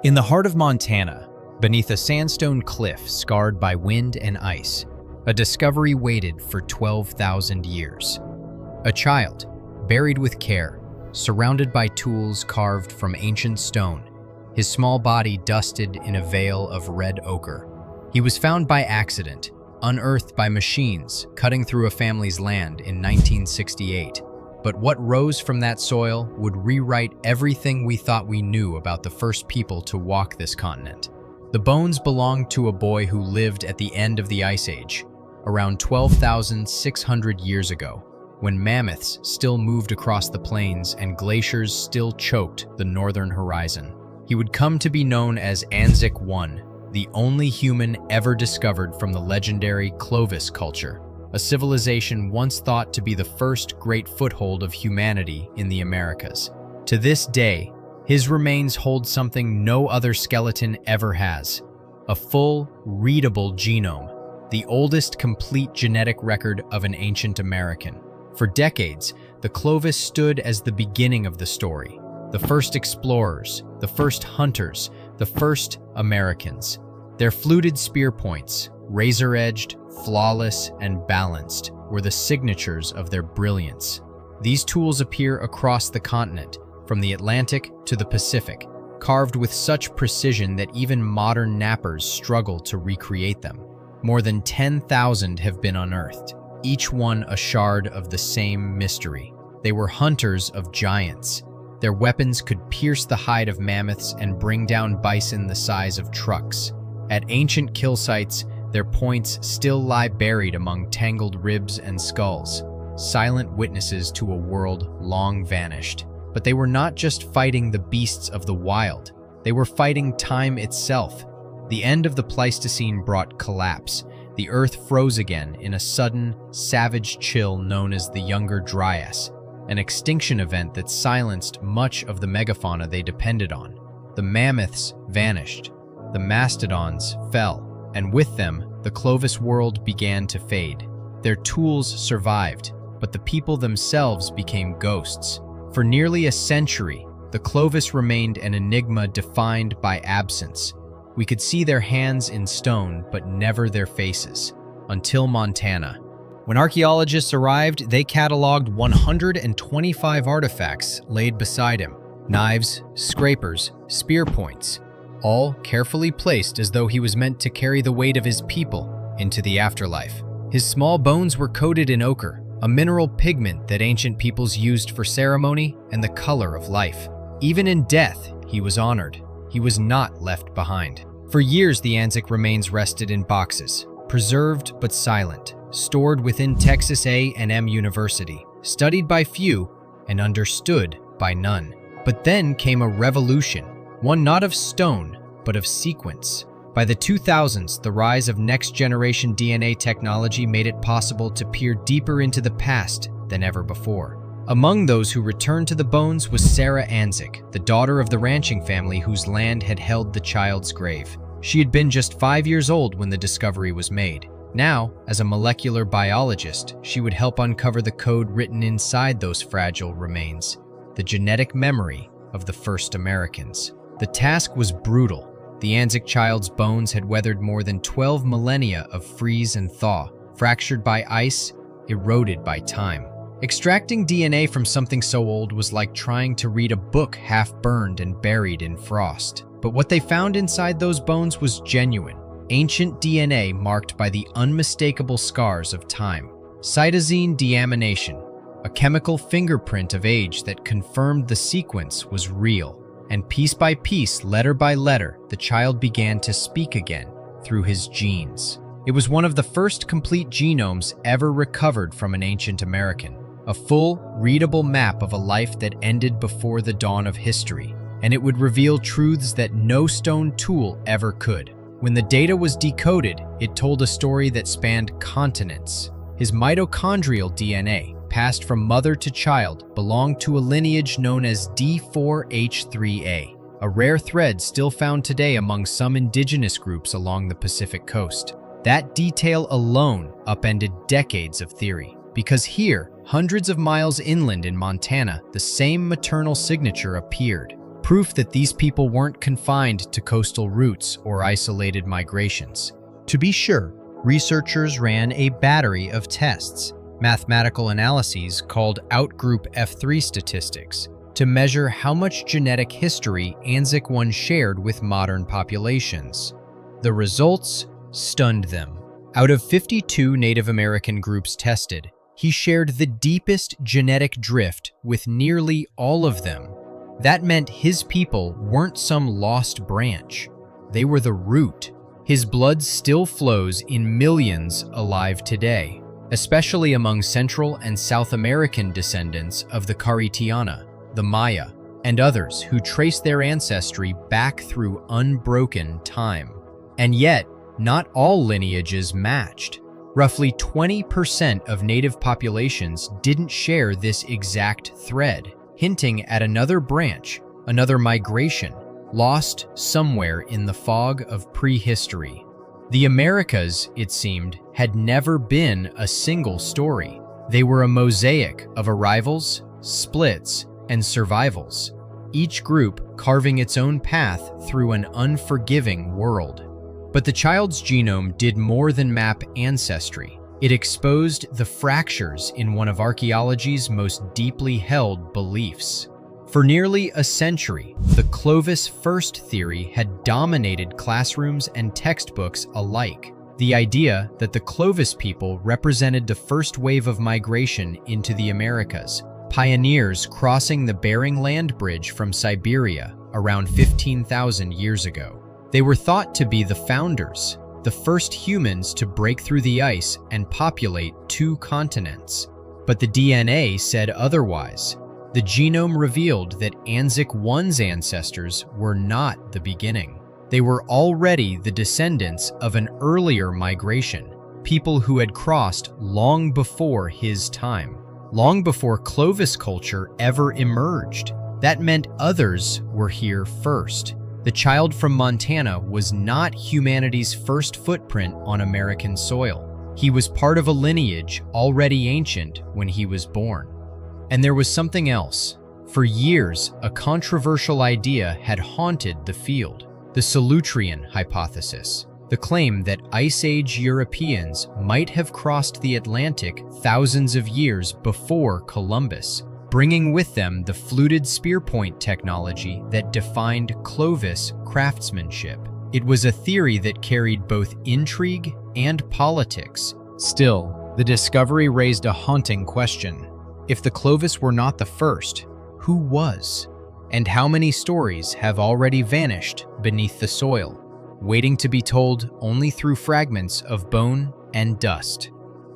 In the heart of Montana, beneath a sandstone cliff scarred by wind and ice, a discovery waited for 12,000 years. A child, buried with care, surrounded by tools carved from ancient stone, his small body dusted in a veil of red ochre. He was found by accident, unearthed by machines cutting through a family's land in 1968. But what rose from that soil would rewrite everything we thought we knew about the first people to walk this continent. The bones belonged to a boy who lived at the end of the Ice Age, around 12,600 years ago, when mammoths still moved across the plains and glaciers still choked the northern horizon. He would come to be known as Anzick I, the only human ever discovered from the legendary Clovis culture, a civilization once thought to be the first great foothold of humanity in the Americas. To this day, his remains hold something no other skeleton ever has: a full, readable genome, the oldest complete genetic record of an ancient American. For decades, the Clovis stood as the beginning of the story, the first explorers, the first hunters, the first Americans. Their fluted spear points, razor-edged, flawless, and balanced, were the signatures of their brilliance. These tools appear across the continent, from the Atlantic to the Pacific, carved with such precision that even modern knappers struggle to recreate them. More than 10,000 have been unearthed, each one a shard of the same mystery. They were hunters of giants. Their weapons could pierce the hide of mammoths and bring down bison the size of trucks. At ancient kill sites, their points still lie buried among tangled ribs and skulls, silent witnesses to a world long vanished. But they were not just fighting the beasts of the wild, they were fighting time itself. The end of the Pleistocene brought collapse. The earth froze again in a sudden, savage chill known as the Younger Dryas, an extinction event that silenced much of the megafauna they depended on. The mammoths vanished, the mastodons fell, and with them, the Clovis world began to fade. Their tools survived, but the people themselves became ghosts. For nearly a century, the Clovis remained an enigma defined by absence. We could see their hands in stone, but never their faces, until Montana. When archaeologists arrived, they cataloged 125 artifacts laid beside him: knives, scrapers, spear points, all carefully placed as though he was meant to carry the weight of his people into the afterlife. His small bones were coated in ochre, a mineral pigment that ancient peoples used for ceremony and the color of life. Even in death, he was honored. He was not left behind. For years, the Anzick remains rested in boxes, preserved but silent, stored within Texas A&M University, studied by few and understood by none. But then came a revolution. One not of stone, but of sequence. By the 2000s, the rise of next-generation DNA technology made it possible to peer deeper into the past than ever before. Among those who returned to the bones was Sarah Anzick, the daughter of the ranching family whose land had held the child's grave. She had been just 5 years old when the discovery was made. Now, as a molecular biologist, she would help uncover the code written inside those fragile remains, the genetic memory of the first Americans. The task was brutal. The Anzick child's bones had weathered more than 12 millennia of freeze and thaw, fractured by ice, eroded by time. Extracting DNA from something so old was like trying to read a book half-burned and buried in frost. But what they found inside those bones was genuine, ancient DNA marked by the unmistakable scars of time. Cytosine deamination, a chemical fingerprint of age that confirmed the sequence was real. And piece by piece, letter by letter, the child began to speak again through his genes. It was one of the first complete genomes ever recovered from an ancient American, a full, readable map of a life that ended before the dawn of history, and it would reveal truths that no stone tool ever could. When the data was decoded, it told a story that spanned continents. His mitochondrial DNA, passed from mother to child, belonged to a lineage known as D4H3A, a rare thread still found today among some indigenous groups along the Pacific coast. That detail alone upended decades of theory, because here, hundreds of miles inland in Montana, the same maternal signature appeared, proof that these people weren't confined to coastal routes or isolated migrations. To be sure, researchers ran a battery of tests, mathematical analyses called outgroup F3 statistics, to measure how much genetic history Anzick I shared with modern populations. The results stunned them. Out of 52 Native American groups tested, he shared the deepest genetic drift with nearly all of them. That meant his people weren't some lost branch. They were the root. His blood still flows in millions alive today, especially among Central and South American descendants of the Caritiana, the Maya, and others who trace their ancestry back through unbroken time. And yet, not all lineages matched. Roughly 20% of native populations didn't share this exact thread, hinting at another branch, another migration, lost somewhere in the fog of prehistory. The Americas, it seemed, had never been a single story. They were a mosaic of arrivals, splits, and survivals, each group carving its own path through an unforgiving world. But the child's genome did more than map ancestry. It exposed the fractures in one of archaeology's most deeply held beliefs. For nearly a century, the Clovis first theory had dominated classrooms and textbooks alike. The idea that the Clovis people represented the first wave of migration into the Americas, pioneers crossing the Bering Land Bridge from Siberia around 15,000 years ago. They were thought to be the founders, the first humans to break through the ice and populate 2 continents. But the DNA said otherwise. The genome revealed that Anzick I's ancestors were not the beginning. They were already the descendants of an earlier migration, people who had crossed long before his time, long before Clovis culture ever emerged. That meant others were here first. The child from Montana was not humanity's first footprint on American soil. He was part of a lineage already ancient when he was born. And there was something else. For years, a controversial idea had haunted the field: the Solutrean hypothesis, the claim that Ice Age Europeans might have crossed the Atlantic thousands of years before Columbus, bringing with them the fluted spearpoint technology that defined Clovis craftsmanship. It was a theory that carried both intrigue and politics. Still, the discovery raised a haunting question. If the Clovis were not the first, who was? And how many stories have already vanished beneath the soil, waiting to be told only through fragments of bone and dust?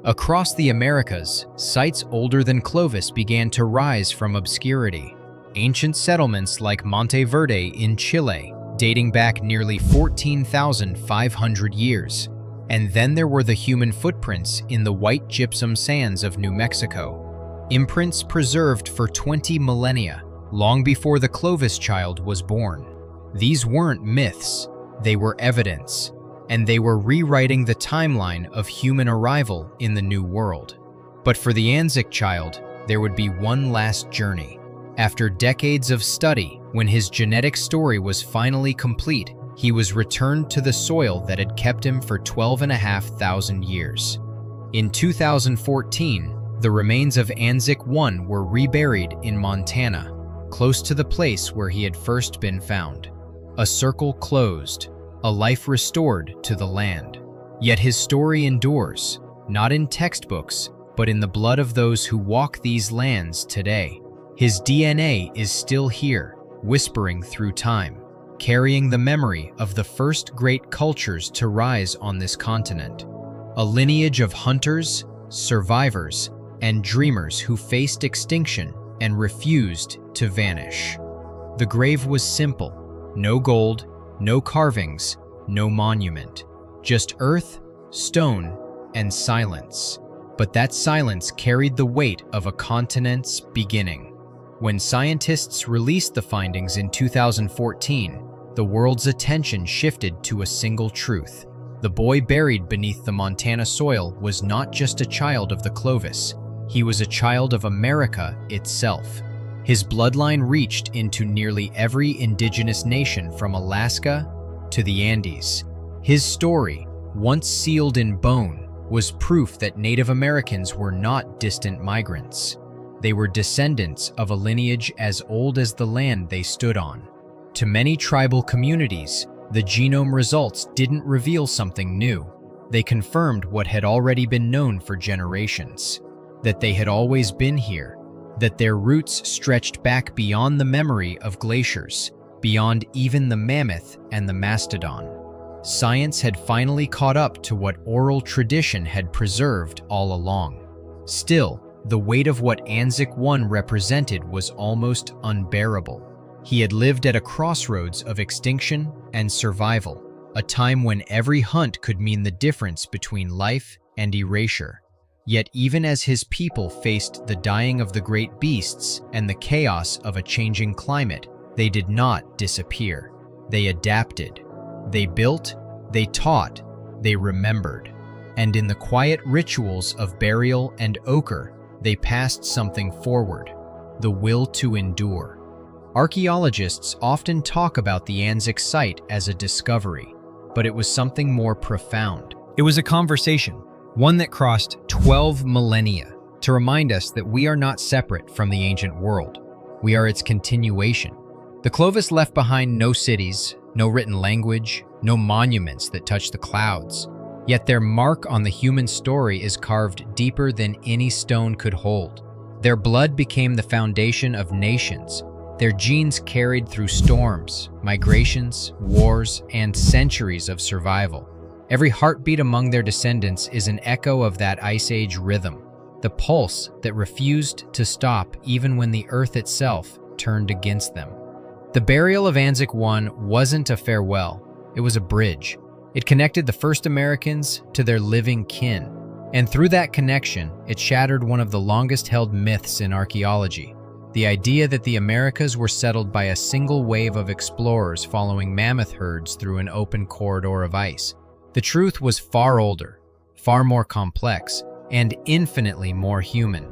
Across the Americas, sites older than Clovis began to rise from obscurity. Ancient settlements like Monte Verde in Chile, dating back nearly 14,500 years. And then there were the human footprints in the white gypsum sands of New Mexico. Imprints preserved for 20 millennia, long before the Clovis child was born. These weren't myths, they were evidence, and they were rewriting the timeline of human arrival in the New World. But for the Anzick child, there would be one last journey. After decades of study, when his genetic story was finally complete, he was returned to the soil that had kept him for 12,500 years. In 2014, the remains of Anzick I were reburied in Montana, close to the place where he had first been found. A circle closed, a life restored to the land. Yet his story endures, not in textbooks, but in the blood of those who walk these lands today. His DNA is still here, whispering through time, carrying the memory of the first great cultures to rise on this continent. A lineage of hunters, survivors, and dreamers who faced extinction and refused to vanish. The grave was simple: no gold, no carvings, no monument. Just earth, stone, and silence. But that silence carried the weight of a continent's beginning. When scientists released the findings in 2014, the world's attention shifted to a single truth. The boy buried beneath the Montana soil was not just a child of the Clovis. He was a child of America itself. His bloodline reached into nearly every indigenous nation from Alaska to the Andes. His story, once sealed in bone, was proof that Native Americans were not distant migrants. They were descendants of a lineage as old as the land they stood on. To many tribal communities, the genome results didn't reveal something new. They confirmed what had already been known for generations, that they had always been here, that their roots stretched back beyond the memory of glaciers, beyond even the mammoth and the mastodon. Science had finally caught up to what oral tradition had preserved all along. Still, the weight of what Anzick 1 represented was almost unbearable. He had lived at a crossroads of extinction and survival, a time when every hunt could mean the difference between life and erasure. Yet even as his people faced the dying of the great beasts and the chaos of a changing climate, they did not disappear. They adapted. They built, they taught, they remembered. And in the quiet rituals of burial and ochre, they passed something forward, the will to endure. Archaeologists often talk about the Anzick site as a discovery, but it was something more profound. It was a conversation, one that crossed 12 millennia, to remind us that we are not separate from the ancient world. We are its continuation. The Clovis left behind no cities, no written language, no monuments that touch the clouds. Yet their mark on the human story is carved deeper than any stone could hold. Their blood became the foundation of nations. Their genes carried through storms, migrations, wars, and centuries of survival. Every heartbeat among their descendants is an echo of that Ice Age rhythm, the pulse that refused to stop even when the earth itself turned against them. The burial of Anzick 1 wasn't a farewell, it was a bridge. It connected the first Americans to their living kin, and through that connection, it shattered one of the longest-held myths in archaeology, the idea that the Americas were settled by a single wave of explorers following mammoth herds through an open corridor of ice. The truth was far older, far more complex, and infinitely more human.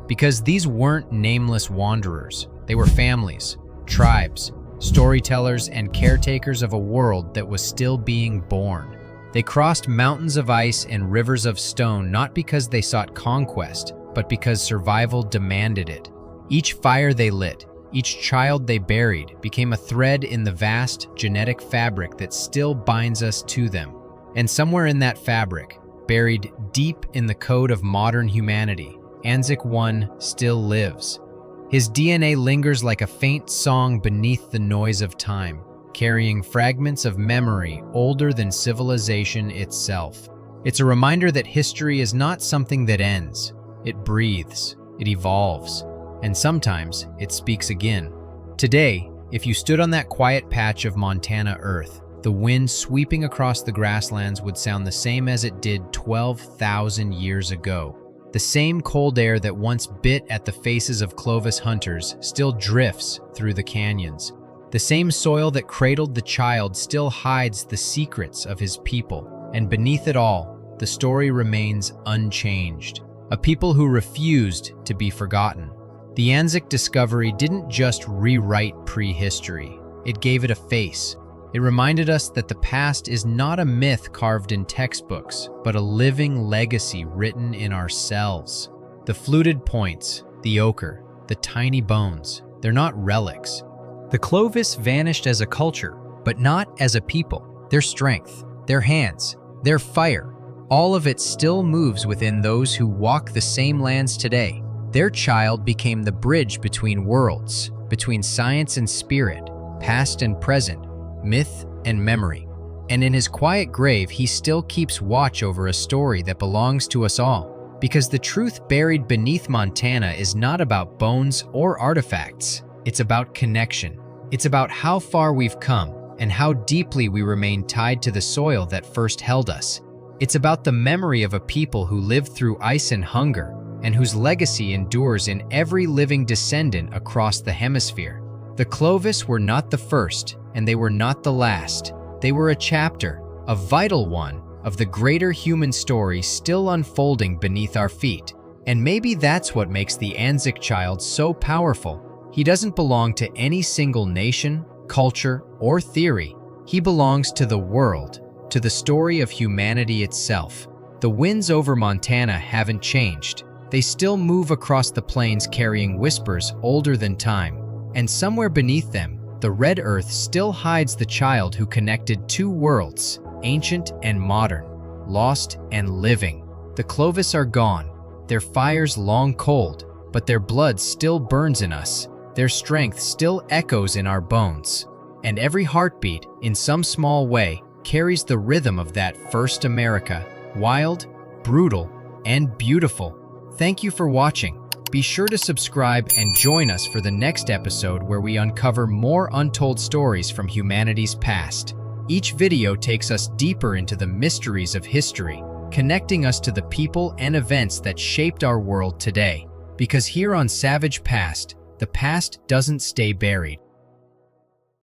Because these weren't nameless wanderers, they were families, tribes, storytellers, and caretakers of a world that was still being born. They crossed mountains of ice and rivers of stone not because they sought conquest, but because survival demanded it. Each fire they lit, each child they buried, became a thread in the vast genetic fabric that still binds us to them. And somewhere in that fabric, buried deep in the code of modern humanity, Anzick 1 still lives. His DNA lingers like a faint song beneath the noise of time, carrying fragments of memory older than civilization itself. It's a reminder that history is not something that ends. It breathes, it evolves, and sometimes it speaks again. Today, if you stood on that quiet patch of Montana earth, the wind sweeping across the grasslands would sound the same as it did 12,000 years ago. The same cold air that once bit at the faces of Clovis hunters still drifts through the canyons. The same soil that cradled the child still hides the secrets of his people, and beneath it all, the story remains unchanged. A people who refused to be forgotten. The Anzick discovery didn't just rewrite prehistory, it gave it a face. It reminded us that the past is not a myth carved in textbooks, but a living legacy written in ourselves. The fluted points, the ochre, the tiny bones, they're not relics. The Clovis vanished as a culture, but not as a people. Their strength, their hands, their fire, all of it still moves within those who walk the same lands today. Their child became the bridge between worlds, between science and spirit, past and present, myth and memory. And in his quiet grave, he still keeps watch over a story that belongs to us all. Because the truth buried beneath Montana is not about bones or artifacts. It's about connection. It's about how far we've come and how deeply we remain tied to the soil that first held us. It's about the memory of a people who lived through ice and hunger, and whose legacy endures in every living descendant across the hemisphere. The Clovis were not the first, and they were not the last. They were a chapter, a vital one, of the greater human story still unfolding beneath our feet. And maybe that's what makes the Anzick child so powerful. He doesn't belong to any single nation, culture, or theory. He belongs to the world, to the story of humanity itself. The winds over Montana haven't changed. They still move across the plains carrying whispers older than time. And somewhere beneath them, the red earth still hides the child who connected two worlds, ancient and modern, lost and living. The Clovis are gone, their fires long cold, but their blood still burns in us. Their strength still echoes in our bones. And every heartbeat, in some small way, carries the rhythm of that first America, wild, brutal, and beautiful. Thank you for watching. Be sure to subscribe and join us for the next episode where we uncover more untold stories from humanity's past. Each video takes us deeper into the mysteries of history, connecting us to the people and events that shaped our world today. Because here on Savage Past, the past doesn't stay buried.